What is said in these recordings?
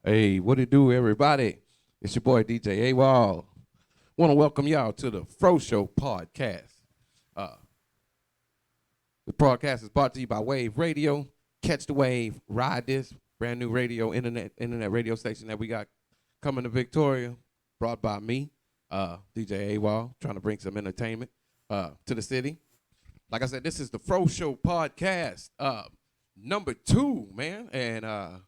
Hey, what it do, everybody? It's your boy DJ A-Wall. Want to welcome y'all to the Fro Show podcast. Uh, the broadcast is brought to you by Wave Radio. Catch the wave, ride this brand new internet radio station that we got coming to Victoria. Brought by me, DJ A-Wall, trying to bring some entertainment to the city. Like I said, this is the Fro Show podcast, number 2, man, and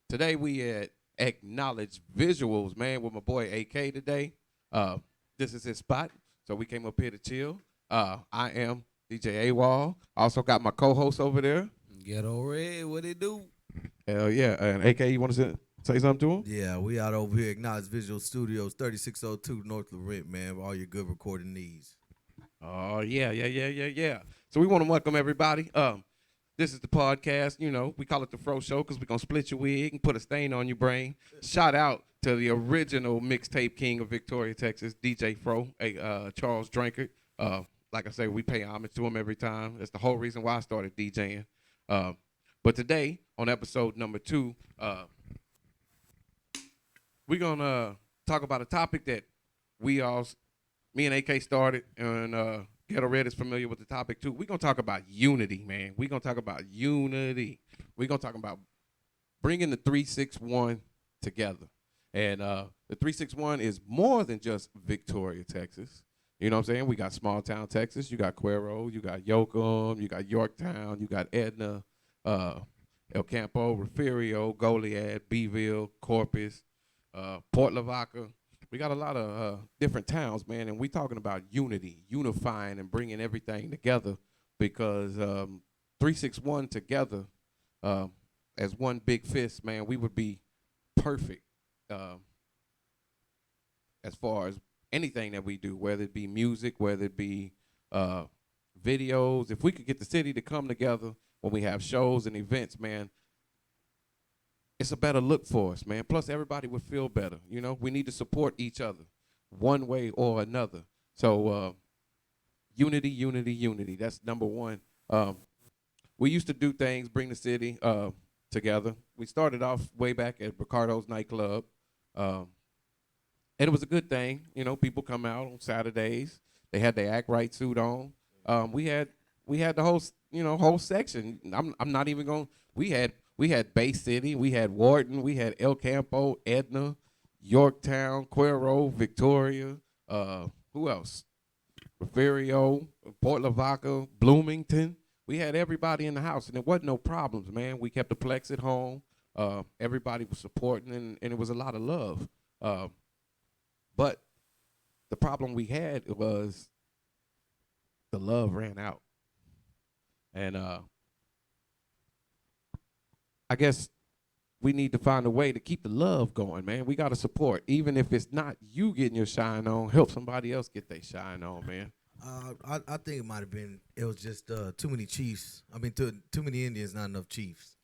today we at Acknowledge Visuals, man, with my boy AK today. This is his spot, so we came up here to chill. I am DJ A-Wall. Also got my co-host over there. Geto Red, what it do? Hell yeah. And AK, you want to say something to him? Yeah, we out over here, Acknowledge Visual Studios, 3602 North Laurent, man, for all your good recording needs. Oh, yeah. So we want to welcome everybody. This is the podcast, we call it the Fro Show because we're going to split your wig and put a stain on your brain. Shout out to the original mixtape king of Victoria, Texas, DJ Fro, Charles Drinkard. Like I say, we pay homage to him every time. That's the whole reason why I started DJing. But today, on episode number 2, we're going to talk about a topic that me and AK started, and Geto Red is familiar with the topic too. We're going to talk about unity, man. We're going to talk about unity. We're going to talk about bringing the 361 together. And the 361 is more than just Victoria, Texas. You know what I'm saying? We got small town Texas. You got Cuero. You got Yoakum. You got Yorktown. You got Edna, El Campo, Refugio, Goliad, Beeville, Corpus, Port Lavaca. We got a lot of different towns, man, and we talking about unity, unifying and bringing everything together because 361 together as one big fist, man, we would be perfect as far as anything that we do, whether it be music, whether it be videos. If we could get the city to come together when we have shows and events, man, it's a better look for us, man. Plus, everybody would feel better. You know, we need to support each other one way or another. So, unity. That's number one. We used to do things, bring the city together. We started off way back at Ricardo's nightclub. And it was a good thing. You know, people come out on Saturdays. They had their act right suit on. We had the whole section. I'm not even going. We had Bay City, we had Wharton, we had El Campo, Edna, Yorktown, Cuero, Victoria. Who else? Refugio, Port Lavaca, Bloomington. We had everybody in the house, and there wasn't no problems, man. We kept the Plex at home. Everybody was supporting, and it was a lot of love. But the problem we had was the love ran out. And I guess we need to find a way to keep the love going, man. We got to support. Even if it's not you getting your shine on, help somebody else get their shine on, man. I think it might have been, it was just too many chiefs. I mean, too many Indians, not enough chiefs.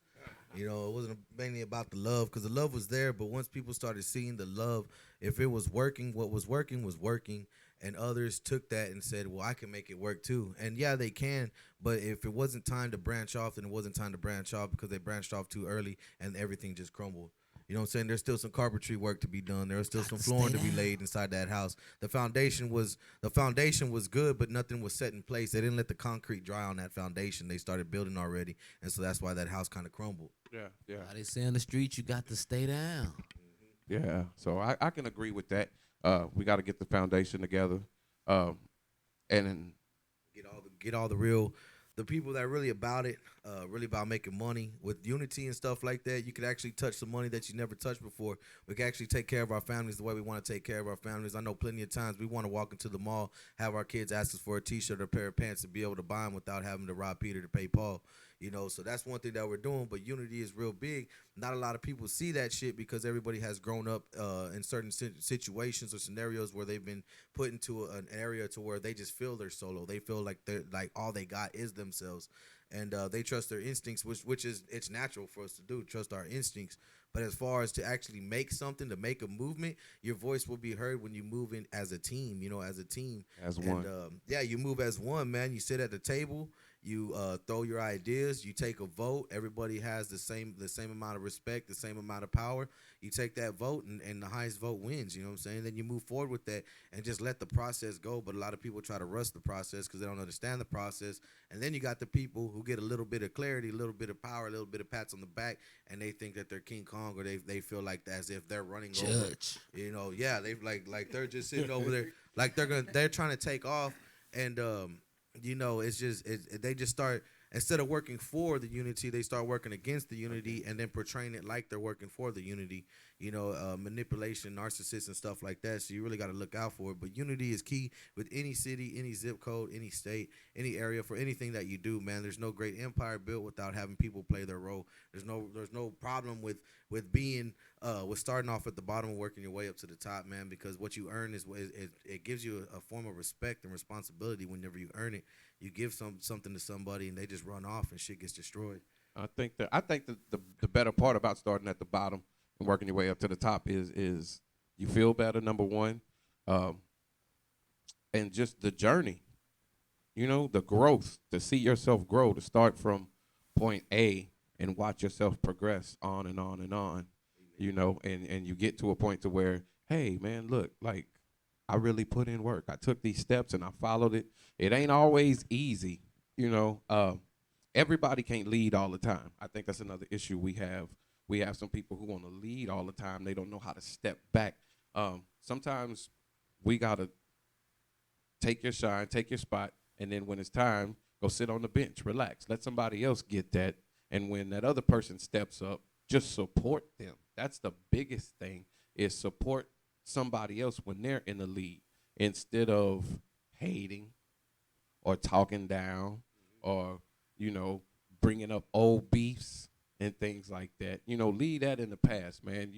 You know, it wasn't mainly about the love because the love was there, but once people started seeing the love, if it was working, what was working, and others took that and said, well, I can make it work too. And yeah, they can, but if it wasn't time to branch off, then it wasn't time to branch off because they branched off too early and everything just crumbled. You know what I'm saying? There's still some carpentry work to be done. There was still some flooring to be laid inside that house. The foundation was good, but nothing was set in place. They didn't let the concrete dry on that foundation. They started building already, and so that's why that house kind of crumbled. Yeah. They say on the street you got to stay down. Yeah, so I can agree with that. We got to get the foundation together, and then Get all the people that are really about it, really about making money with unity and stuff like that. You could actually touch some money that you never touched before. We can actually take care of our families the way we want to take care of our families. I know plenty of times we want to walk into the mall, have our kids ask us for a T-shirt or a pair of pants and be able to buy them without having to rob Peter to pay Paul. You know, so that's one thing that we're doing, but unity is real big. Not a lot of people see that shit because everybody has grown up in certain situations or scenarios where they've been put into an area to where they just feel they're solo. They feel like they're like all they got is themselves, and they trust their instincts, which is it's natural for us to do, trust our instincts. But as far as to actually make something, to make a movement, your voice will be heard when you move in as a team, as a team. as one. And, you move as one, man. You sit at the table. You throw your ideas. You take a vote. Everybody has the same amount of respect, the same amount of power. You take that vote, and the highest vote wins. You know what I'm saying? Then you move forward with that and just let the process go. But a lot of people try to rush the process because they don't understand the process. And then you got the people who get a little bit of clarity, a little bit of power, a little bit of pats on the back, and they think that they're King Kong, or they feel like as if they're running over. Judge. Yeah, they like they're just sitting over there, like they're trying to take off, and it's just they just start, instead of working for the unity, they start working against the unity, and then portraying it like they're working for the unity. Manipulation, narcissists, and stuff like that. So you really got to look out for it. But unity is key with any city, any zip code, any state, any area, for anything that you do, man. There's no great empire built without having people play their role. There's no problem with being with starting off at the bottom and working your way up to the top, man. Because what you earn it gives you a form of respect and responsibility. Whenever you earn it, you give something to somebody, and they just run off, and shit gets destroyed. I think the better part about starting at the bottom and working your way up to the top is you feel better, number one, and just the journey. The growth, to see yourself grow, to start from point A and watch yourself progress on and on and on. And you get to a point to where, hey man, look, like, I really put in work. I took these steps and I followed it. It ain't always easy, everybody can't lead all the time. I think that's another issue we have. We have some people who want to lead all the time. They don't know how to step back. Sometimes we got to take your shine, take your spot, and then when it's time, go sit on the bench, relax. Let somebody else get that. And when that other person steps up, just support them. That's the biggest thing, is support somebody else when they're in the lead, instead of hating or talking down or, bringing up old beefs and things like that. Leave that in the past, man.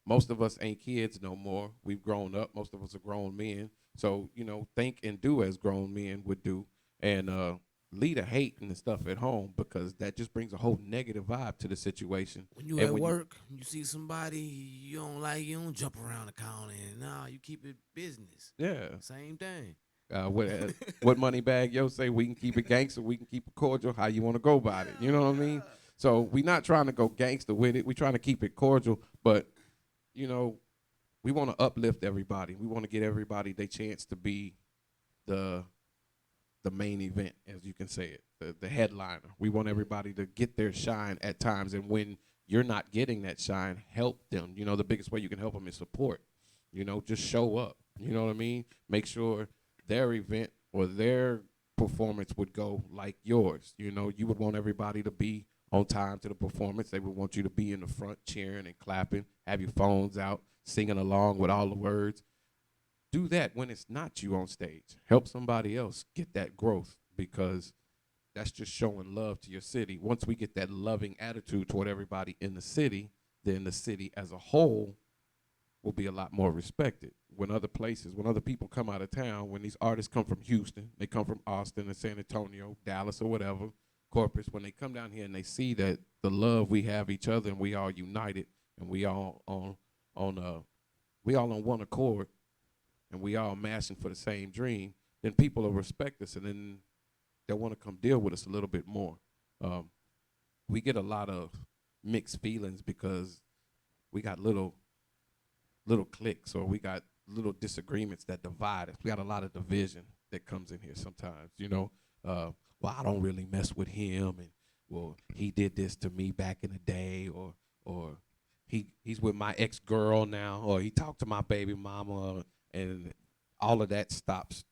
Most of us ain't kids no more. We've grown up. Most of us are grown men. So, think and do as grown men would do, and leave the hate and the stuff at home, because that just brings a whole negative vibe to the situation. When you And at when work, you see somebody you don't like, you don't jump around the counter. Nah, you keep it business. Yeah. Same thing. What money bag yo say, we can keep it gangster, we can keep it cordial, how you want to go about it. You know what I mean? So we not trying to go gangster with it. We trying to keep it cordial, but we want to uplift everybody. We want to get everybody their chance to be the main event, as you can say it, the headliner. We want everybody to get their shine at times, and when you're not getting that shine, help them. The biggest way you can help them is support. Just show up. You know what I mean? Make sure their event or their performance would go like yours. You would want everybody to be on time to the performance. They would want you to be in the front cheering and clapping, have your phones out, singing along with all the words. Do that when it's not you on stage. Help somebody else get that growth, because that's just showing love to your city. Once we get that loving attitude toward everybody in the city, then the city as a whole will be a lot more respected. When other people come out of town, when these artists come from Houston, they come from Austin and San Antonio, Dallas or whatever, Corpus, when they come down here and they see that the love we have each other, and we all united, and we all on one accord, and we all mashing for the same dream, then people will respect us, and then they'll want to come deal with us a little bit more. We get a lot of mixed feelings because we got little cliques, or we got little disagreements that divide us. We got a lot of division that comes in here sometimes. Well, I don't really mess with him, and well, he did this to me back in the day, or he's with my ex-girl now, or he talked to my baby mama, and all of that stops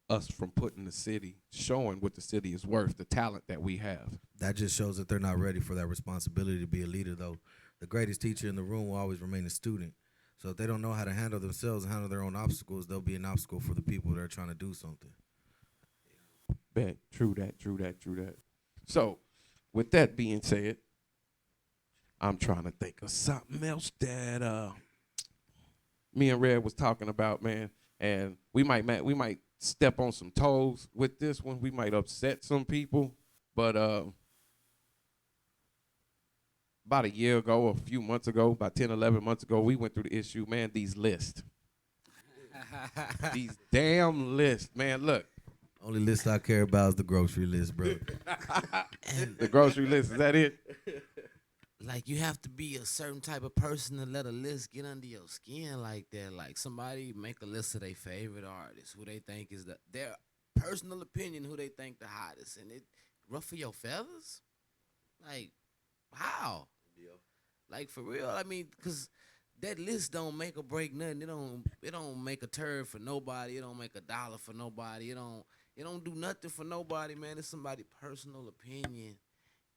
us from putting the city, showing what the city is worth, the talent that we have. That just shows that they're not ready for that responsibility to be a leader, though. The greatest teacher in the room will always remain a student. So if they don't know how to handle themselves and handle their own obstacles, they'll be an obstacle for the people that are trying to do something. Bet. True that. So, with that being said, I'm trying to think of something else that me and Red was talking about, man. And we might step on some toes with this one. We might upset some people, but about a year ago, a few months ago, about 10, 11 months ago, we went through the issue, man, these lists. These damn lists, man, look. Only list I care about is the grocery list, bro. And The grocery list, is that it? like you have to be a certain type of person to let a list get under your skin like that. Like somebody make a list of their favorite artists, who they think is their personal opinion, who they think the hottest, and it ruffle your feathers. Like how? Like for real? I mean, cause that list don't make or break nothing. It don't make a turd for nobody. It don't make a dollar for nobody. It don't do nothing for nobody, man. It's somebody's personal opinion.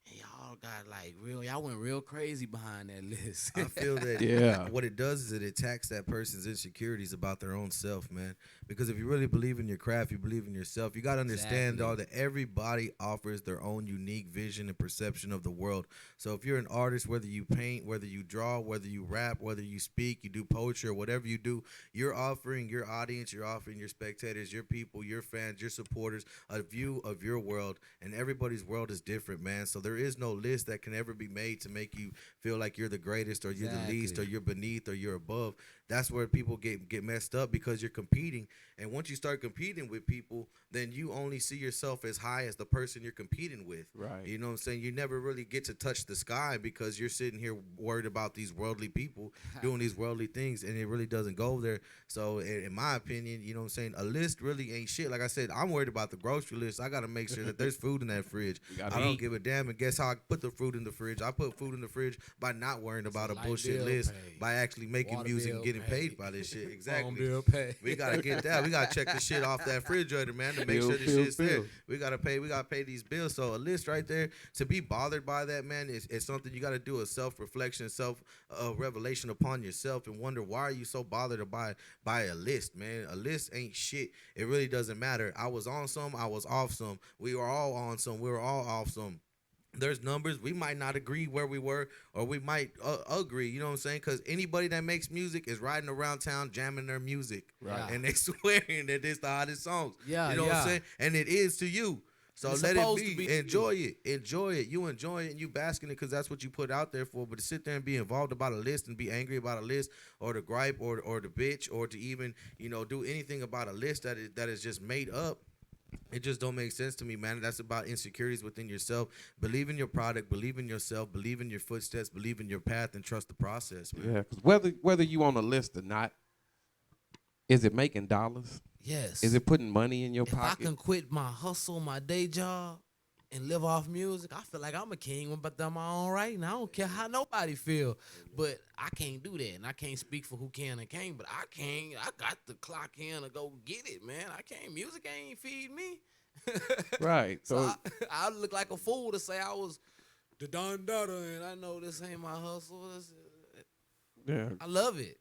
And y'all got like y'all went real crazy behind that list. I feel that Yeah. what it does is it attacks that person's insecurities about their own self, man. Because if you really believe in your craft, you believe in yourself, you got to understand, Exactly. dog, that everybody offers their own unique vision and perception of the world. So if you're an artist, whether you paint, whether you draw, whether you rap, whether you speak, you do poetry, or whatever you do, you're offering your audience, you're offering your spectators, your people, your fans, your supporters a view of your world. And everybody's world is different, man. So there is no list that can ever be made to make you feel like you're the greatest or you're the least or Exactly. you're beneath or you're above. That's where people get messed up because you're competing. And once you start competing with people, then you only see yourself as high as the person you're competing with. Right. You know what I'm saying? You never really get to touch the sky because you're sitting here worried about these worldly people doing these worldly things, and it really doesn't go there. So in my opinion, you know what I'm saying, a list really ain't shit. Like I said, I'm worried about the grocery list. I got to make sure that there's food in that fridge. gotta I don't eat. give a damn. And guess how I put the food in the fridge? I put food in the fridge by not worrying about a light bullshit bill list, paid. by actually making Water music and bill getting paid paid. by this shit. Phone Exactly. bill pay. We gotta get that. We gotta check the shit off that refrigerator, man, to make Bill, sure the bill, shit's there. bill. We gotta pay these bills. So a list right there, to be bothered by that, man, is something you gotta do a self-reflection, revelation upon yourself, and wonder, why are you so bothered by a list, man? A list ain't shit. It really doesn't matter. I was on some, I was off some. We were all on some, we were all off some. There's numbers. We might not agree where we were, or we might agree. You know what I'm saying? Because anybody that makes music is riding around town jamming their music, Right. and they swearing that it's the hottest songs. Yeah, you know what I'm yeah. saying? And it is to you. So It's let it supposed be. to be to Enjoy it. Enjoy it. You enjoy it and you bask in it because that's what you put out there for. But to sit there and be involved about a list and be angry about a list, or to gripe, or to bitch, or to even do anything about a list that is just made up. It just don't make sense to me, man. That's about insecurities within yourself. Believe in your product, believe in yourself, believe in your footsteps, believe in your path, and trust the process, man. Yeah, 'cause whether you on a list or not, is it making dollars? Yes. Is it putting money in your if I pocket? can quit my hustle, my day job, and live off music, I feel like I'm a king, but I'm my own right, and I don't care how nobody feel. But I can't do that, and I can't speak for who can and can't. But I can. I got the clock in to go get it, man. I can't. Music ain't feed me. Right. So So I look like a fool to say I was the Don Dada, and I know this ain't my hustle. yeah, I love it.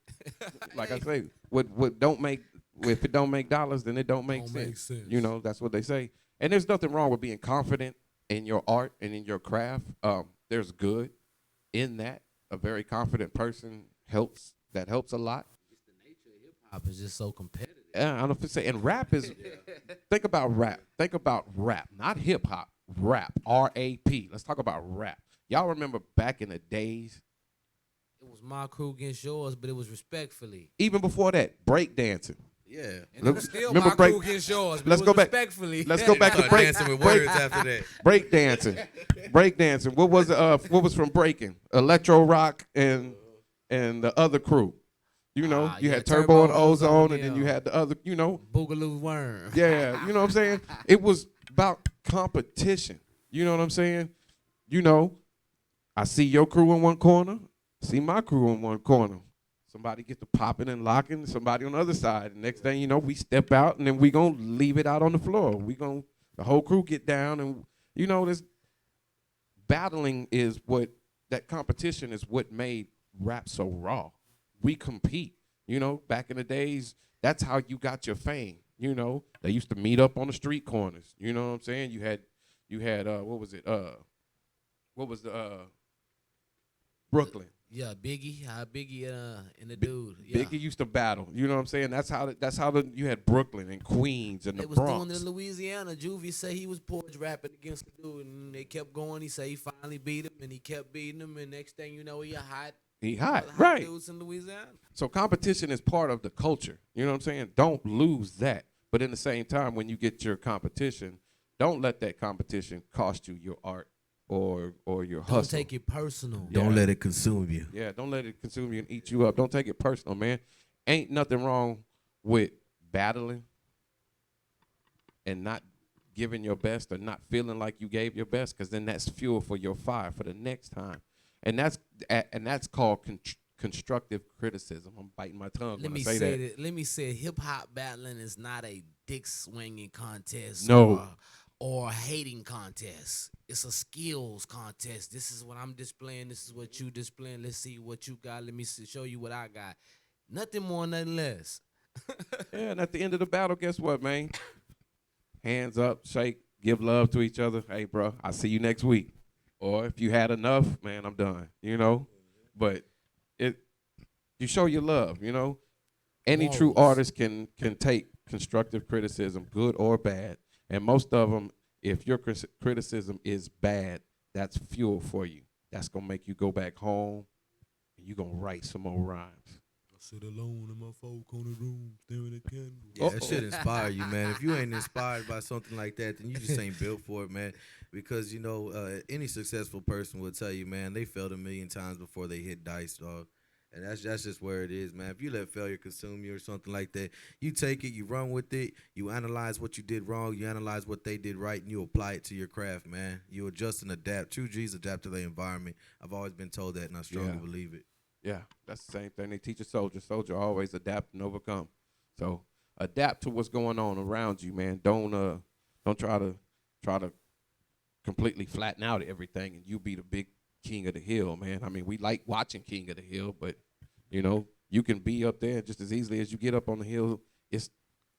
like I say, what don't make if it don't make dollars, then it don't make Don't sense. make sense. You know, that's what they say. And there's nothing wrong with being confident in your art and in your craft. There's good in that. A very confident person helps. That helps a lot. Pop is just so competitive. Yeah, I don't know if it's say. And rap is. Think about rap. Think about rap, not hip hop. Rap. RAP. Let's talk about rap. Y'all remember back in the days, It was my crew against yours, but it was respectfully. even before that, breakdancing. Yeah. And it was still Remember my break- crew against yours, but let's it go was back- respectfully. let's go back to Start break- dancing with break- words after that. Breakdancing. What was from breaking? Electro rock and the other crew. You know, you yeah, had Turbo and Turbo and Ozone, Ozone, and then you yeah. had the other, Boogaloo Worm. yeah, you know what I'm saying? It was about competition. You know what I'm saying? I see your crew in one corner, see my crew in one corner. Somebody get to popping and locking, somebody on the other side. The next thing you know, we step out, and then we gonna leave it out on the floor. The whole crew get down, and this battling is that competition is what made rap so raw. We compete. Back in the days, that's how you got your fame. They used to meet up on the street corners. You know what I'm saying? You had what was it? What was the Brooklyn? Yeah, Biggie and the dude. Yeah. Biggie used to battle. You know what I'm saying? That's how you had Brooklyn and Queens and They the was Bronx. doing it in Louisiana. Juvie said he was poetry rapping against the dude, and they kept going. He said he finally beat him, and he kept beating him, and next thing you know, he hot. He hot, hot right? dudes in Louisiana. So competition is part of the culture. You know what I'm saying? Don't lose that. But in the same time, when you get your competition, don't let that competition cost you your art or your hustle. Don't take it personal. Yeah. Don't let it consume you. Yeah, don't let it consume you and eat you up. Don't take it personal, man. Ain't nothing wrong with battling and not giving your best or not feeling like you gave your best, because then that's fuel for your fire for the next time. And that's called constructive criticism. I'm biting my tongue Let when me I say say that. that. Let me say, hip hop battling is not a dick swinging contest. No. Or a hating contest. It's a skills contest. This is what I'm displaying. This is what you displaying. Let's see what you got. Let me show you what I got. Nothing more, nothing less. Yeah, and at the end of the battle, guess what, man? Hands up, shake, give love to each other. Hey, bro, I'll see you next week. Or if you had enough, man, I'm done. You know, but you show your love. You know, any true Morals. artist can take constructive criticism, good or bad, and most of them, if your criticism is bad, that's fuel for you. That's gonna make you go back home, and you gonna write some more rhymes. I sit alone in my 4-corner room staring at candles. Yeah, that should inspire you, man. If you ain't inspired by something like that, then you just ain't built for it, man. Because, any successful person will tell you, man, they failed a million times before they hit dice, dog. And that's just where it is, man. If you let failure consume you or something like that, you take it, you run with it, you analyze what you did wrong, you analyze what they did right, and you apply it to your craft, man. You adjust and adapt. True G's adapt to their environment. I've always been told that, and I strongly believe it. Yeah, that's the same thing they teach a soldier. Soldier always adapt and overcome. So adapt to what's going on around you, man. Don't try to completely flatten out everything and you be the big king of the hill, man. I mean, we like watching King of the Hill, but you can be up there just as easily as you get up on the hill. It's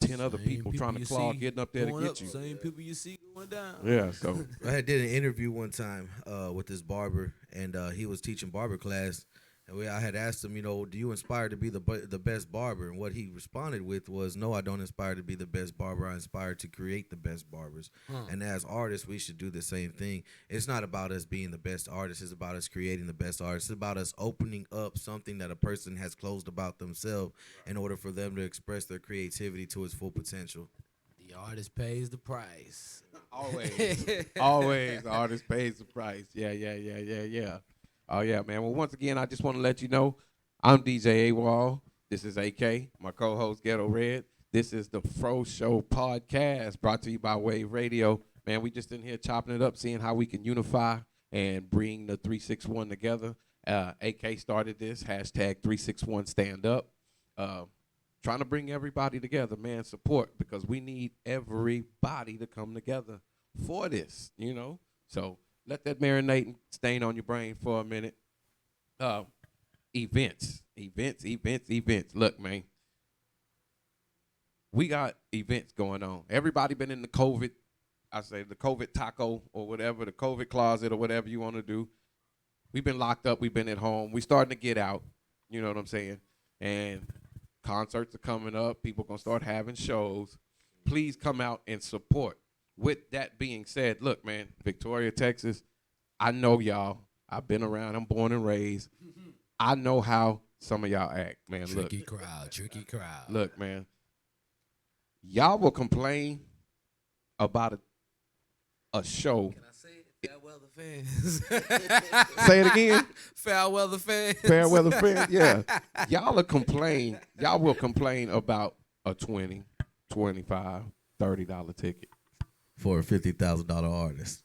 10 other people trying to claw getting up there to get you. Same people you see going down. Yeah, so I did an interview one time with this barber, and he was teaching barber class. And I had asked him, do you inspire to be the best barber? And what he responded with was, no, I don't aspire to be the best barber. I aspire to create the best barbers. And as artists, we should do the same thing. It's not about us being the best artists. It's about us creating the best artists. It's about us opening up something that a person has closed about themselves in order for them to express their creativity to its full potential. The artist pays the price. always the artist pays the price. Yeah. Oh, yeah, man. Well, once again, I just want to let you know, I'm DJ AWOL. This is AK, my co-host, Geto Red. This is the Fro Show podcast brought to you by Wave Radio. Man, we just in here chopping it up, seeing how we can unify and bring the 361 together. AK started this, hashtag 361 stand up. Trying to bring everybody together, man, support, because we need everybody to come together for this, So let that marinate and stain on your brain for a minute. Events. Look, man, we got events going on. Everybody been in the COVID taco or whatever, the COVID closet or whatever you want to do. We've been locked up. We've been at home. We starting to get out. You know what I'm saying? And concerts are coming up. People going to start having shows. Please come out and support. With that being said, look, man, Victoria, Texas, I know y'all. I've been around. I'm born and raised. I know how some of y'all act, man. Tricky crowd. Look, man. Y'all will complain about a show. Can I say it? Fair weather fans. Say it again. Fair weather fans. Fair weather fans, yeah. Y'all will complain about a $20, $25, $30 ticket. For a $50,000 artist.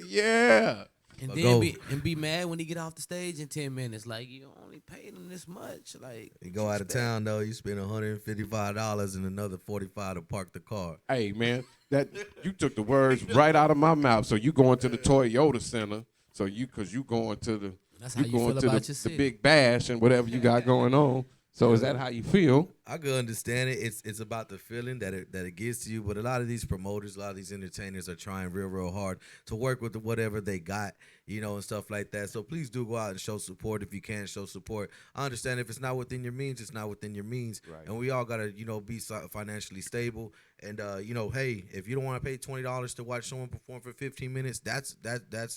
Yeah. And But then be mad when he get off the stage in 10 minutes. Like, you only paid him this much. Like, You go out of town, though, you spend $155 and another $45 to park the car. Hey, man, that you took the words right out of my mouth. So you going to the Toyota Center. So because you going to the that's how you going feel to about the your city. big bash and whatever you got going on. So is that how you feel? I could understand it. It's about the feeling that it gives to you. But a lot of these promoters, a lot of these entertainers are trying real hard to work with whatever they got, and stuff like that. So please do go out and show support if you can show support. I understand if it's not within your means, it's not within your means. Right. And we all gotta, be financially stable. And hey, if you don't want to pay $20 to watch someone perform for 15 minutes, that's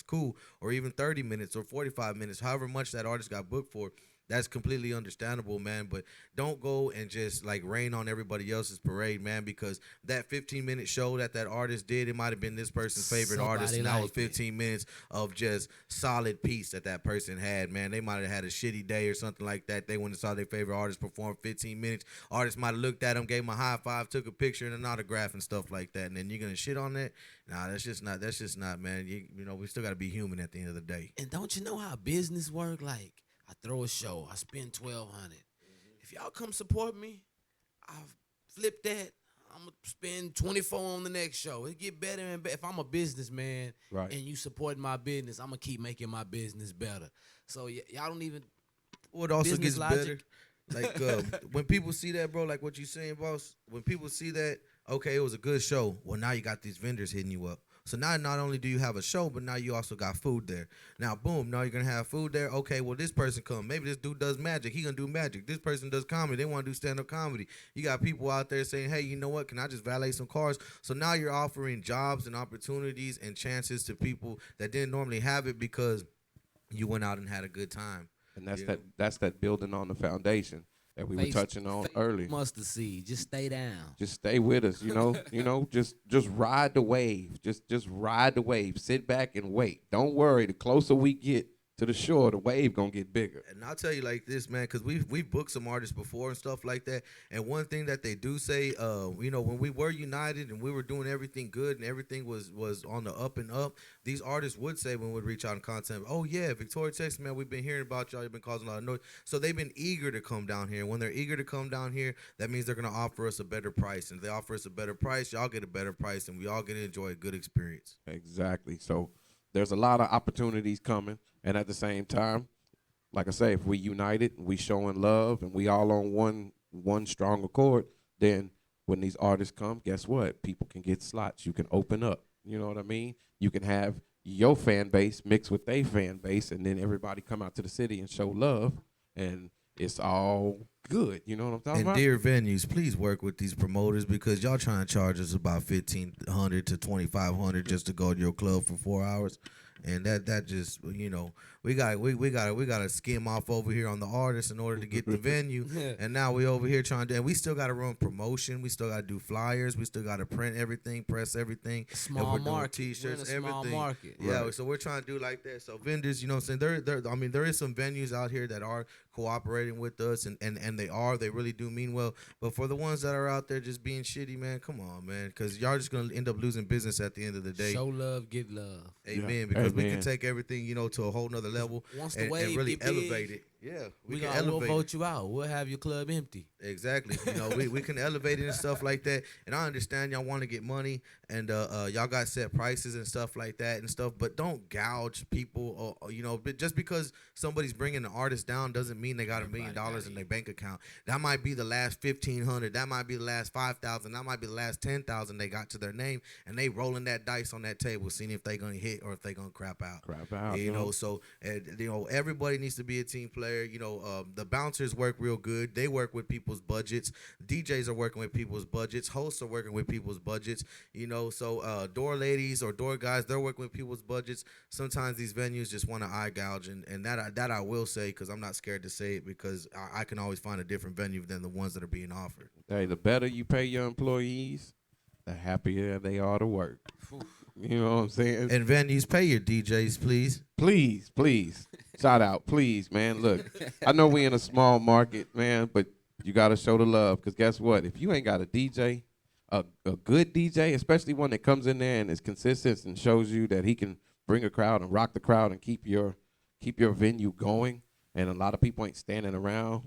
cool. Or even 30 minutes or 45 minutes, however much that artist got booked for. that's completely understandable, man. But don't go and just like rain on everybody else's parade, man, because that 15-minute show that artist did, it might have been this person's favorite artist, Somebody and that was liked it. 15 minutes of just solid piece that person had, man. They might have had a shitty day or something like that. They went and saw their favorite artist perform 15 minutes. Artist might have looked at them, gave them a high five, took a picture and an autograph and stuff like that. And then you're gonna shit on that? Nah, that's just not. That's just not, man. You know, we still gotta be human at the end of the day. And don't you know how business work? Like, I throw a show, I spend 1,200. If y'all come support me, I flip that. I'm gonna spend 24 on the next show. It get better and better. If I'm a businessman Right. and you support my business, I'm gonna keep making my business better. So y'all don't even. Well, it also Business gets logic. better. Like when people see that, bro, like what you saying, boss. When people see that, okay, it was a good show. Well, now you got these vendors hitting you up. So now not only do you have a show, but now you also got food there. Now, boom, now you're gonna have food there. Okay, well, this person come. Maybe this dude does magic. He gonna do magic. This person does comedy. They want to do stand-up comedy. You got people out there saying, hey, you know what? Can I just valet some cars? So now you're offering jobs and opportunities and chances to people that didn't normally have it because you went out and had a good time. And that's Yeah. that's that building on the foundation that we were Face- touching on earlier. Mustard seed. Just stay down. Just stay with us, just ride the wave. Just ride the wave. Sit back and wait. Don't worry. The closer we get to the shore, the wave gonna get bigger. And I'll tell you like this, man, because we've booked some artists before and stuff like that. And one thing that they do say, when we were united and we were doing everything good and everything was on the up and up, these artists would say when we'd reach out in content, oh yeah, Victoria, Texas, man, we've been hearing about y'all. You've been causing a lot of noise. So they've been eager to come down here. When they're eager to come down here, that means they're gonna offer us a better price. And if they offer us a better price, y'all get a better price, and we all get to enjoy a good experience. Exactly. So there's a lot of opportunities coming, and at the same time, like I say, if we united, we showing love, and we all on one strong accord, then when these artists come, guess what? People can get slots. You can open up. You know what I mean? You can have your fan base mixed with their fan base, and then everybody come out to the city and show love, and it's all good. You know what I'm talking And about? dear venues, please work with these promoters because y'all trying to charge us about $1,500 to $2,500 just to go to your club for 4 hours, and that just we gotta skim off over here on the artist in order to get the venue, and now we over here trying to, and we still gotta run promotion, we still gotta do flyers, we still gotta print everything, press everything, and Small we're doing market. T-shirts, We're in a small everything. market. Yeah, Right. so we're trying to do like that. So vendors, you know what I'm saying? There is some venues out here that are cooperating with us and they really do mean well. But for the ones that are out there just being shitty, man, come on, man. Because y'all just gonna end up losing business at the end of the day. Show love, get love. Amen. Yeah. Because we can Amen. take everything, to a whole nother level Once the and wave really get big, elevate it. Yeah. We can we'll elevate it. vote you out. We'll have your club empty. Exactly. We can elevate it and stuff like that. And I understand y'all want to get money and y'all got set prices and stuff like that and stuff, but don't gouge people but just because somebody's bringing an artist down doesn't mean they got $1 million in their bank account. That might be the last 1,500, that might be the last 5,000, that might be the last 10,000 they got to their name, and they rolling that dice on that table seeing if they going to hit or if they going to crap out. Crap out. So everybody needs to be a team player. The bouncers work real good. They work with people's budgets. DJs are working with people's budgets. Hosts are working with people's budgets. So door ladies or door guys, they're working with people's budgets. Sometimes these venues just want to eye gouge, and that I will say because I'm not scared to say it because I can always find a different venue than the ones that are being offered. Hey, the better you pay your employees, the happier they are to work. You know what I'm saying? And venues, pay your DJs, please. Please. Shout out, please, man. Look, I know we in a small market, man, but you got to show the love because guess what? If you ain't got a DJ, a good DJ, especially one that comes in there and is consistent and shows you that he can bring a crowd and rock the crowd and keep your venue going, and a lot of people ain't standing around,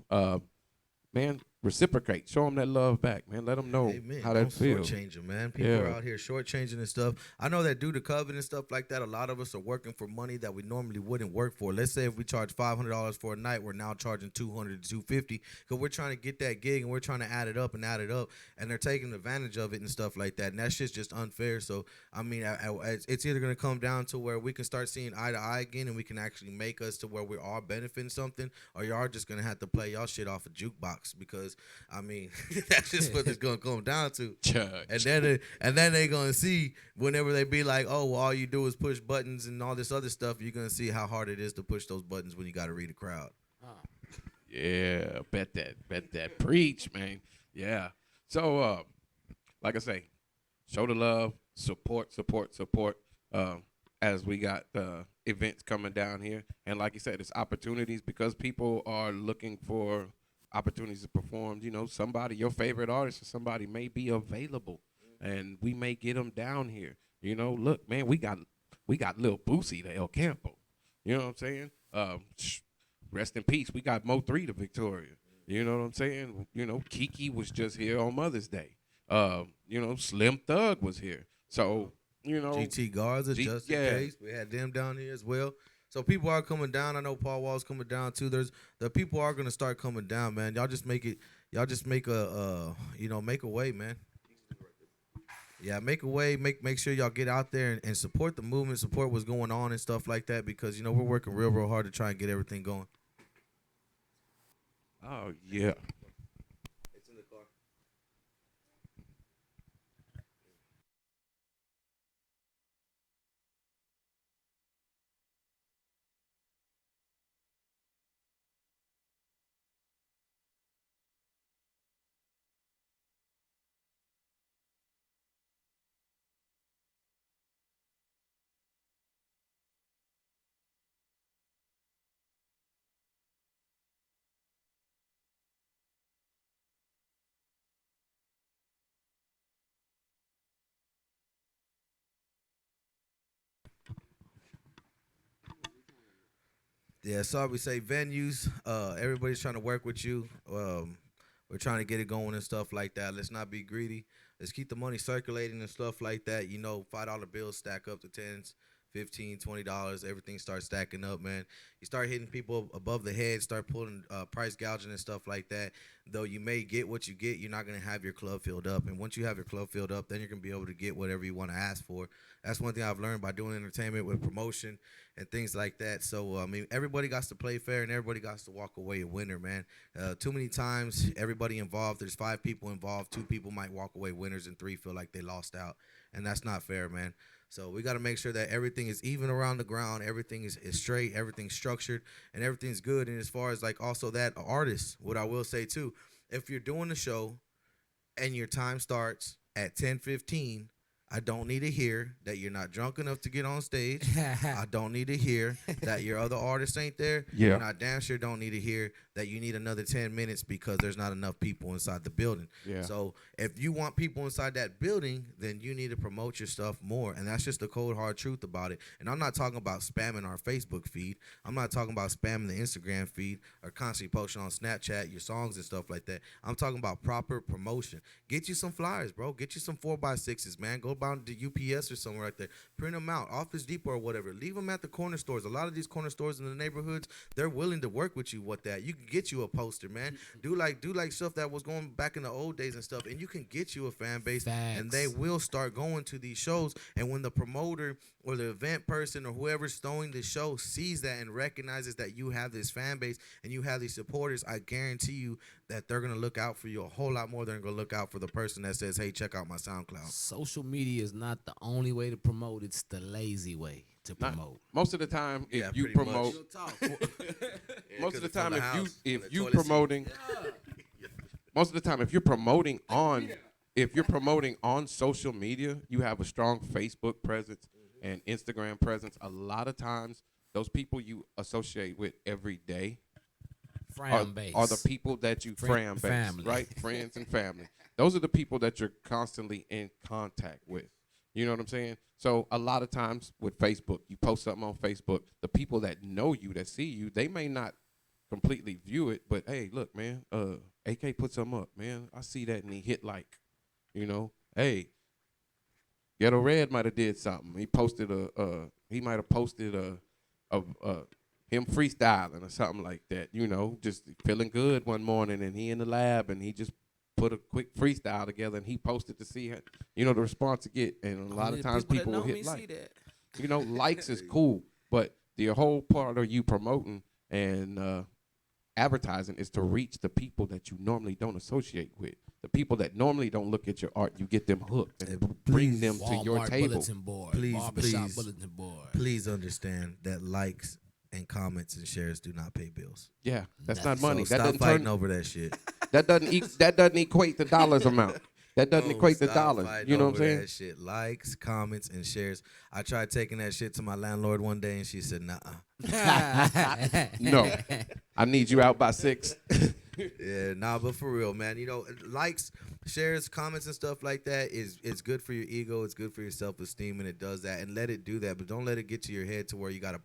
man, reciprocate. Show them that love back, man. Let them know Amen. how Don't that feels. shortchange them, man. People are out here shortchanging and stuff. I know that due to COVID and stuff like that, a lot of us are working for money that we normally wouldn't work for. Let's say if we charge $500 for a night, we're now charging $200 to $250 because we're trying to get that gig and we're trying to add it up, and they're taking advantage of it and stuff like that. And that shit's just unfair. So I mean, it's either gonna come down to where we can start seeing eye to eye again, and we can actually make us to where we are benefiting something, or y'all just gonna have to play y'all shit off a jukebox because I mean. That's just what it's gonna come down to. Church. And then they gonna see whenever they be like, oh, well, all you do is push buttons and all this other stuff. You're gonna see how hard it is to push those buttons when you got to read a crowd. Yeah, bet that. Preach, man. Yeah. So, like I say, show the love, support. Um, as we got events coming down here, and like you said, it's opportunities because people are looking for opportunities to perform. You know, somebody, your favorite artist or somebody may be available, and we may get them down here. You know, look, man, we got Lil Boosie to El Campo. You know what I'm saying? Rest in peace. We got Mo3 to Victoria. You know what I'm saying? You know, Kiki was just here on Mother's Day. You know, Slim Thug was here. So, you know, GT Garza, just in case. We had them down here as well. So people are coming down. I know Paul Wall's coming down too. The people are gonna start coming down, man. Y'all just make it. Y'all just make make a way, man. Yeah, make a way. Make sure y'all get out there and support the movement, support what's going on and stuff like that because we're working real hard to try and get everything going. oh yeah. It's in the car. Yeah, so we say venues. Everybody's trying to work with you. We're trying to get it going and stuff like that. Let's not be greedy. Let's keep the money circulating and stuff like that. $5 bills stack up to tens, 15, $20. Everything starts stacking up, man. You start hitting people above the head, start pulling price gouging and stuff like that. Though you may get what you get, you're not gonna have your club filled up. And once you have your club filled up, then you're gonna be able to get whatever you want to ask for. That's one thing I've learned by doing entertainment with promotion and things like that. So everybody got to play fair and everybody got to walk away a winner, man. Too many times, everybody involved. There's 5 people involved. 2 people might walk away winners, and 3 feel like they lost out, and that's not fair, man. So we got to make sure that everything is even around the ground, everything is straight, everything's structured, and everything's good. And as far as also that artist, what I will say too, if you're doing the show and your time starts at 10:15. I don't need to hear that you're not drunk enough to get on stage. I don't need to hear that your other artists ain't there. Yeah. And I damn sure don't need to hear that you need another 10 minutes because there's not enough people inside the building. Yeah. So if you want people inside that building, then you need to promote your stuff more. And that's just the cold, hard truth about it. And I'm not talking about spamming our Facebook feed. I'm not talking about spamming the Instagram feed or constantly posting on Snapchat your songs and stuff like that. I'm talking about proper promotion. Get you some flyers, bro. Get you some 4x6s, man. Go down to UPS or somewhere right there. Print them out. Office Depot or whatever. Leave them at the corner stores. A lot of these corner stores in the neighborhoods, they're willing to work with you with that. You can get you a poster, man. Do like stuff that was going back in the old days and stuff, and you can get you a fan base. Facts. And they will start going to these shows. And when the promoter or the event person or whoever's throwing the show sees that and recognizes that you have this fan base and you have these supporters, I guarantee you that they're going to look out for you a whole lot more than going to look out for the person that says, hey, check out my SoundCloud. Social media is not the only way to promote. It's the lazy way to promote. Most of the time, if Yeah, you pretty much. promote, Real talk. most of the it's from time, the if house, you from if the you toilet seat. promoting, most of the time, if you're promoting on, if you're promoting on social media, you have a strong Facebook presence and Instagram presence. A lot of times, those people you associate with every day Fram base. are the people that you fram base, family. right? Friends and family. Those are the people that you're constantly in contact with. You know what I'm saying? So a lot of times with Facebook, you post something on Facebook, the people that know you, that see you, they may not completely view it, but hey, look, man, AK put something up, man. I see that and he hit like, hey, Geto Red might have did something. He posted he might have posted him freestyling or something like that, just feeling good one morning and he in the lab and he just put a quick freestyle together and he posted to see, the response to get. And a lot Only of the times that people know will me hit see like. that. Likes is cool, but the whole part of you promoting and advertising is to reach the people that you normally don't associate with. The people that normally don't look at your art, you get them hooked and bring them to your Walmart table. bulletin board. Please, Barbershop please. bulletin board. Please understand that likes and comments and shares do not pay bills. Yeah, that's Nothing. not money. So That stop doesn't fighting turn. over that shit. That doesn't equate to dollars amount. That doesn't equate to Stop dollars. fighting You know what I'm over saying? that shit. Likes, comments, and shares. I tried taking that shit to my landlord one day, and she said, "Nah." No, I need you out by 6. Yeah, nah, but for real, man. You know, likes, shares, comments, and stuff like that is it's good for your ego. It's good for your self esteem, and it does that. And let it do that, but don't let it get to your head to where you gotta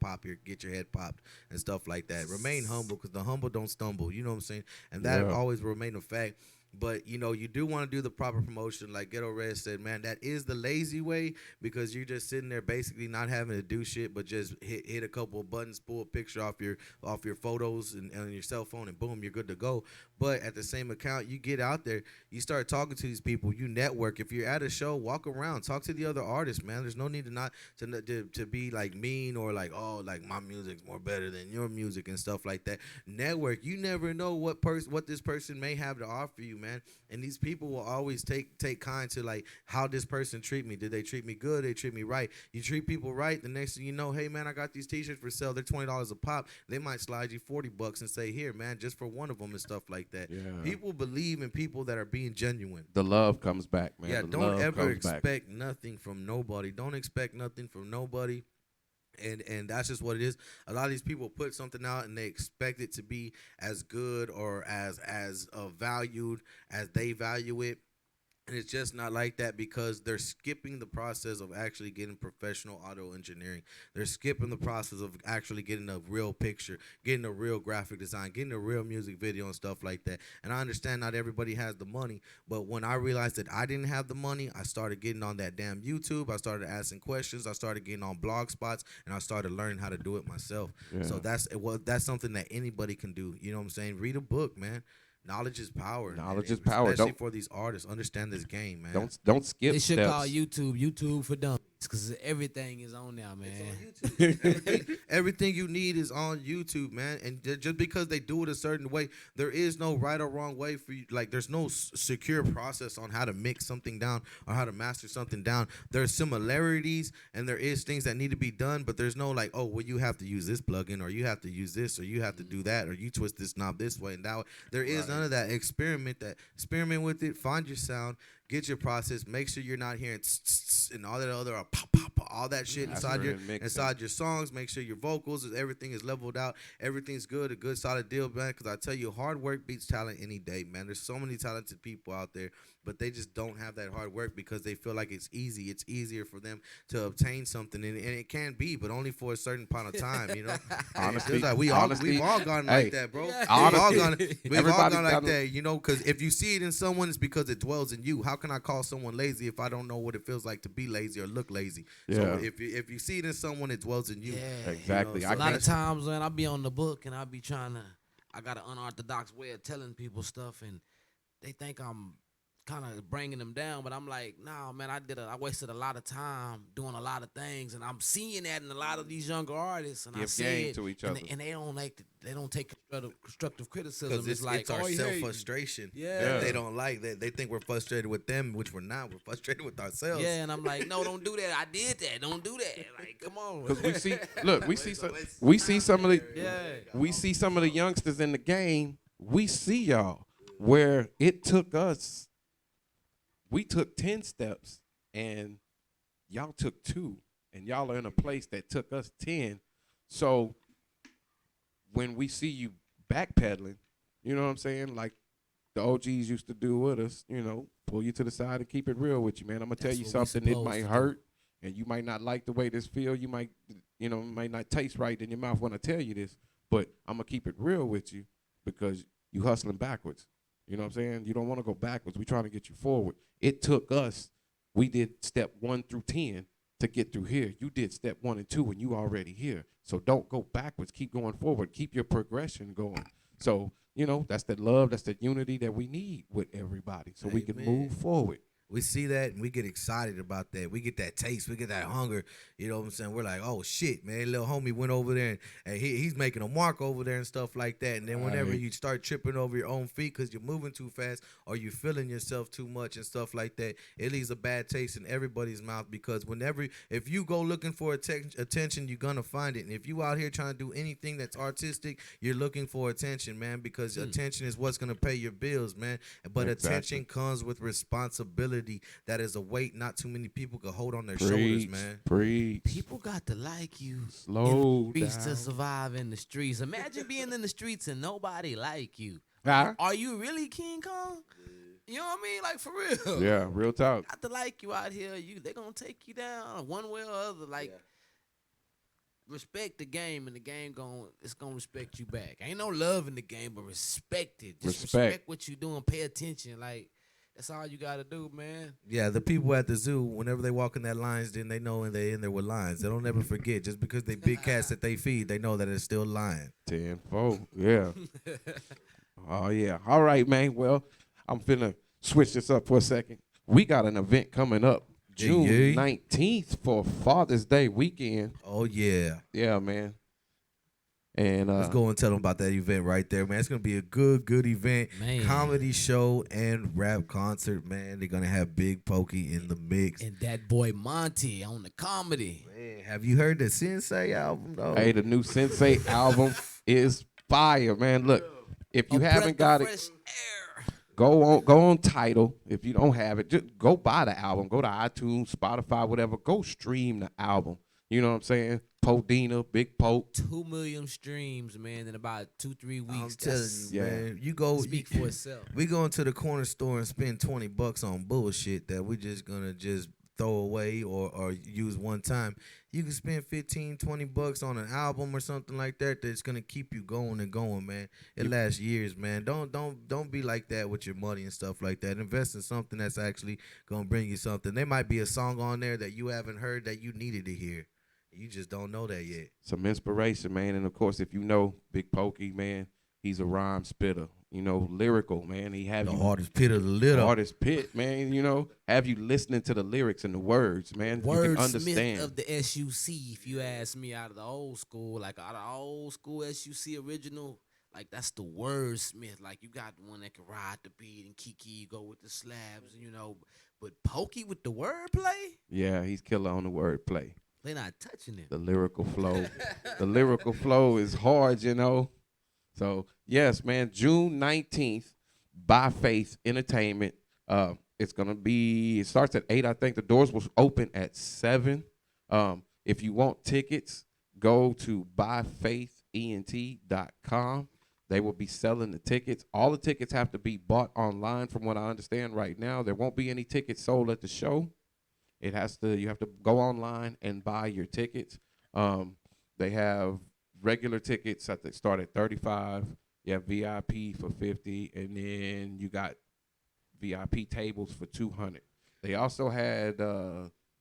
get your head popped and stuff like that. Remain humble, because the humble don't stumble. You know what I'm saying? And that Yeah. always will remain a fact. But you know, you do want to do the proper promotion, like Geto Red said, man. That is the lazy way, because you're just sitting there basically not having to do shit, but just hit a couple of buttons, pull a picture off your photos and on your cell phone, and boom, you're good to go. But at the same account, you get out there, you start talking to these people, you network. If you're at a show, walk around, talk to the other artists, man. There's no need to be like mean, or like, oh, like my music's more better than your music and stuff like that. Network. You never know what this person may have to offer you, man. And these people will always take kind to like how this person treat me. Did they treat me good? Did they treat me right? You treat people right, the next thing you know, hey man, I got these t-shirts for sale. They're $20 a pop. They might slide you $40 and say, here, man, just for one of them and stuff like that. Yeah. People believe in people that are being genuine. The love comes back, man. Yeah, The don't love ever comes back. expect nothing from nobody. Don't expect nothing from nobody. And that's just what it is. A lot of these people put something out and they expect it to be as good or as valued as they value it. And it's just not like that, because they're skipping the process of actually getting professional audio engineering. They're skipping the process of actually getting a real picture, getting a real graphic design, getting a real music video and stuff like that. And I understand not everybody has the money, but when I realized that I didn't have the money, I started getting on that damn YouTube. I started asking questions. I started getting on blog spots, and I started learning how to do it myself. Yeah. So that's something that anybody can do. You know what I'm saying? Read a book, man. Knowledge is power. Knowledge and is power. Especially Don't- for these artists. Understand this game, man. Don't skip They should steps. call YouTube for dummies, because everything is on there, man. Everything you need is on YouTube, man. And just because they do it a certain way, there is no right or wrong way for you. Like, there's no secure process on how to mix something down or how to master something down. There's similarities and there is things that need to be done, but there's no like, oh, well, you have to use this plugin, or you have to use this, or you have to do that, or you twist this knob this way and that way. There is none of that. Experiment with it. Find your sound. Get your process. Make sure you're not hearing and all that other pop, all that shit inside your songs. Make sure your vocals, everything is leveled out. Everything's good. A good solid deal, man. Because I tell you, hard work beats talent any day, man. There's so many talented people out there, but they just don't have that hard work because they feel like it's easy. It's easier for them to obtain something, and it can be, but only for a certain point of time, you know. Honesty, Like we've all gone hey, like that, bro. honesty. We've all Everybody's gone like gotta- that, you know. Because if you see it in someone, it's because it dwells in you. How can I call someone lazy if I don't know what it feels like to be lazy or look lazy? So Yeah. if you see it in someone, it dwells in you. Yeah. Exactly. You I know, A lot of can't- times, man, I be on the book and I be trying to. I got an unorthodox way of telling people stuff, and they think I'm kind of bringing them down, but I'm like, nah, man, I wasted a lot of time doing a lot of things, and I'm seeing that in a lot of these younger artists, and I Give see game it, to each and other. They don't they don't take constructive criticism. Because It's like, it's our oh, self yeah, frustration. Yeah. That they don't like. They think we're frustrated with them, which we're not. We're frustrated with ourselves. yeah, and I'm like, no, don't do that. I did that. Don't do that. Like, come on. Because we see some of the Yeah. we see some of the youngsters in the game. We see y'all where it took us. We took 10 steps and y'all took 2, and y'all are in a place that took us 10. So when we see you backpedaling, you know what I'm saying? Like the OGs used to do with us, you know, pull you to the side and keep it real with you, man. I'm gonna tell That's you what we something. It supposed might to do. hurt, and you might not like the way this feel. You might, you know, it might not taste right in your mouth when I tell you this, but I'm gonna keep it real with you because you hustling backwards. You know what I'm saying? You don't want to go backwards. We trying to get you forward. It took us. We did step 1 through 10 to get through here. You did step 1 and 2, and you already here. So don't go backwards. Keep going forward. Keep your progression going. So, you know, that's the love, that's the unity that we need with everybody so we can Amen. move forward. We see that and we get excited about that. We get that taste. We get that hunger. You know what I'm saying? We're like, oh shit, man, little homie went over there and he's making a mark over there and stuff like that. And then whenever Right. you start tripping over your own feet because you're moving too fast or you're feeling yourself too much and stuff like that, it leaves a bad taste in everybody's mouth because if you go looking for attention, you're gonna find it. And if you out here trying to do anything that's artistic, you're looking for attention, man, because attention is what's gonna pay your bills, man. But Exactly. attention comes with responsibility. That is a weight not too many people can hold on their shoulders, man. Preach. People got to like you Slow in the streets down. to survive in the streets. Imagine being in the streets and nobody like you. Huh? Are you really King Kong? You know what I mean? Like, for real. Yeah, real talk. Got to like you out here. They're going to take you down one way or other. Like, respect the game, and the game it's gonna respect you back. Ain't no love in the game, but respect it. Just respect what you doing. Pay attention. Like, that's all you gotta do, man. Yeah, the people at the zoo, whenever they walk in that lines, then they know and they in there with lions. They don't ever forget. Just because they big cats that they feed, they know that it's still lion. 10-4. Yeah. Oh, yeah. All right, man. Well, I'm finna switch this up for a second. We got an event coming up June Yeah. 19th for Father's Day weekend. Oh yeah. Yeah, man. And Let's go and tell them about that event right there, man. It's gonna be a good event. Man. Comedy show and rap concert, man. They're gonna have Big Pokey in the mix. And that boy Monty on the comedy. Man, have you heard the Sensei album though? hey, the new Sensei album is fire, man. Look, if you A haven't breath got of it, fresh air. go on Tidal. If you don't have it, just go buy the album. Go to iTunes, Spotify, whatever. Go stream the album. You know what I'm saying? Podina, Big Poke. 2 million streams, man, in about 2-3 weeks. I'm telling That's- you, Yeah. man. You go speak for itself. We go into the corner store and spend $20 on bullshit that we just gonna just throw away or use one time. You can spend $15-20 on an album or something like that that's gonna keep you going and going, man. It lasts years, man. Don't be like that with your money and stuff like that. Invest in something that's actually gonna bring you something. There might be a song on there that you haven't heard that you needed to hear. You just don't know that yet. Some inspiration, man. And of course, if you know Big Pokey, man, he's a rhyme spitter. You know, lyrical, man. He have The you hardest pit of the litter. hardest pit, man. You know, have you listening to the lyrics and the words, man. You can Wordsmith understand. of the SUC, if you ask me, out of the old school, like out of old school SUC original, like that's the wordsmith. Like you got the one that can ride the beat and Kiki go with the slabs, you know. But Pokey with the wordplay, Yeah, he's killer on the wordplay. they not touching it. The lyrical flow. The lyrical flow is hard, you know. So yes, man, June 19th, By Faith Entertainment. It's gonna be. It starts at 8. I think the doors will open at 7. If you want tickets, go to byfaithent.com. They will be selling the tickets. All the tickets have to be bought online, from what I understand right now. There won't be any tickets sold at the show. You have to go online and buy your tickets. They have regular tickets that start at $35. You have VIP for $50, and then you got VIP tables for $200. They also had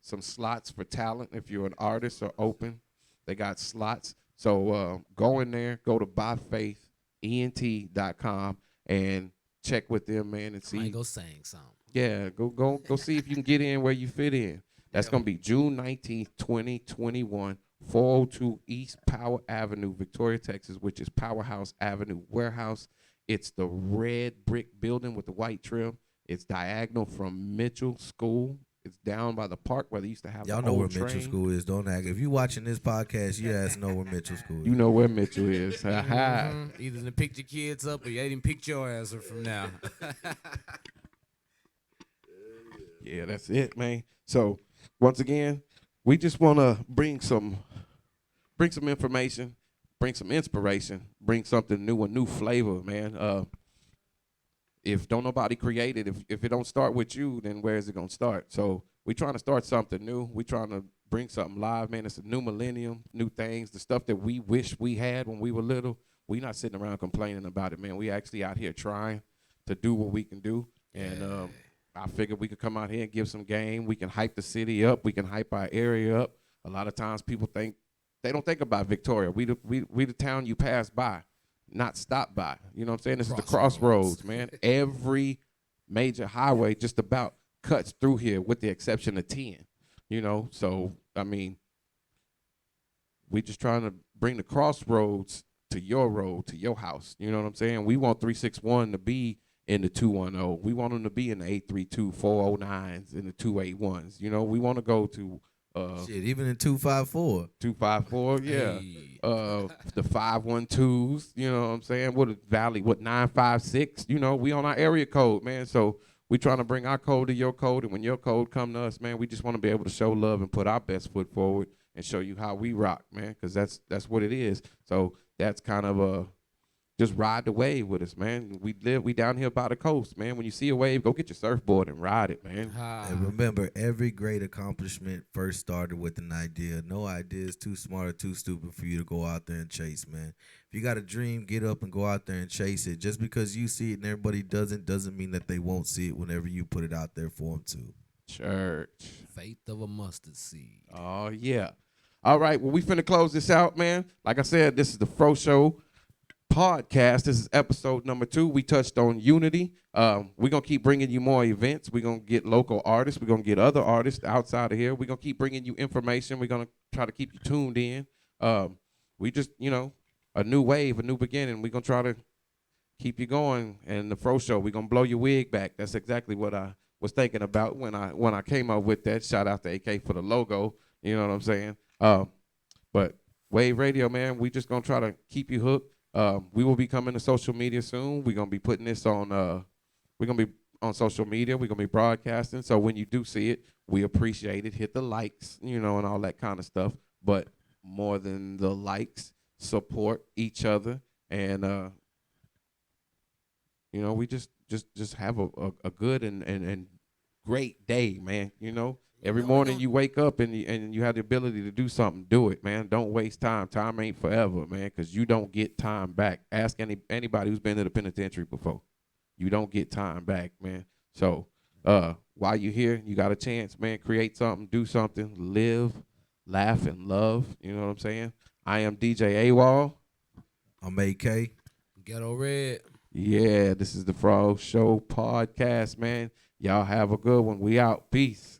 some slots for talent. If you're an artist or open, they got slots. So go in there, go to byfaithent.com and check with them, man, and see. Might go sing something. Yeah, go see if you can get in where you fit in. That's going to be June 19th, 2021, 402 East Power Avenue, Victoria, Texas, which is Powerhouse Avenue Warehouse. It's the red brick building with the white trim. It's diagonal from Mitchell School. It's down by the park where they used to have Y'all the know where old train. Mitchell School is. Don't act. If you watching this podcast, you guys know where Mitchell School is. You know where Mitchell is. Ha-ha. Either to pick your kids up or you didn't pick your ass up from now. Yeah, that's it, man. So once again, we just want to bring some information, bring some inspiration, bring something new, a new flavor, man. If don't nobody create it, if it don't start with you, then where is it gonna start? So we trying to start something new. We trying to bring something live, man. It's a new millennium, new things, the stuff that we wish we had when we were little. We not sitting around complaining about it, man. We actually out here trying to do what we can do, and I figured we could come out here and give some game. We can hype the city up. We can hype our area up. A lot of times people they don't think about Victoria. We the town you pass by, not stop by. You know what I'm saying? This is the crossroads, man. Every major highway just about cuts through here with the exception of 10, you know. So, I mean, we just trying to bring the crossroads to your road, to your house. You know what I'm saying? We want 361 to be in the 210. We want them to be in the 832, 409s, in the 281s. You know, we want to go to Shit, even in 254. 254, yeah. Hey. The 512s, you know what I'm saying? What a Valley, what 956, you know, we on our area code, man. So we trying to bring our code to your code, and when your code come to us, man, we just want to be able to show love and put our best foot forward and show you how we rock, man, because that's what it is. So that's kind of just ride the wave with us, man. We down here by the coast, man. When you see a wave, go get your surfboard and ride it, man. And remember, every great accomplishment first started with an idea. No idea is too smart or too stupid for you to go out there and chase, man. If you got a dream, get up and go out there and chase it. Just because you see it and everybody doesn't mean that they won't see it whenever you put it out there for them to. Church. Faith of a mustard seed. Oh, yeah. All right, well, we finna close this out, man. Like I said, this is the Fro Show podcast. This is episode number 2. We touched on unity. We're going to keep bringing you more events. We're going to get local artists. We're going to get other artists outside of here. We're going to keep bringing you information. We're going to try to keep you tuned in. We just, you know, a new wave, a new beginning. We're going to try to keep you going. And the Fro Show, we're going to blow your wig back. That's exactly what I was thinking about when I came up with that. Shout out to AK for the logo. You know what I'm saying? But Wave Radio, man, we just going to try to keep you hooked. We will be coming to social media soon. We're going to be putting this on, we're going to be on social media. We're going to be broadcasting. So when you do see it, we appreciate it. Hit the likes, you know, and all that kind of stuff. But more than the likes, support each other. And, you know, we just have a good and great day, man. You know, every morning you wake up and you have the ability to do something, do it, man. Don't waste time. Time ain't forever, man, because you don't get time back. Ask anybody who's been to the penitentiary before. You don't get time back, man. So while you're here, you got a chance, man. Create something, do something, live, laugh, and love. You know what I'm saying? I am DJ AWOL. I'm AK. Geto Red. Yeah, this is the Fro Show podcast, man. Y'all have a good one. We out. Peace.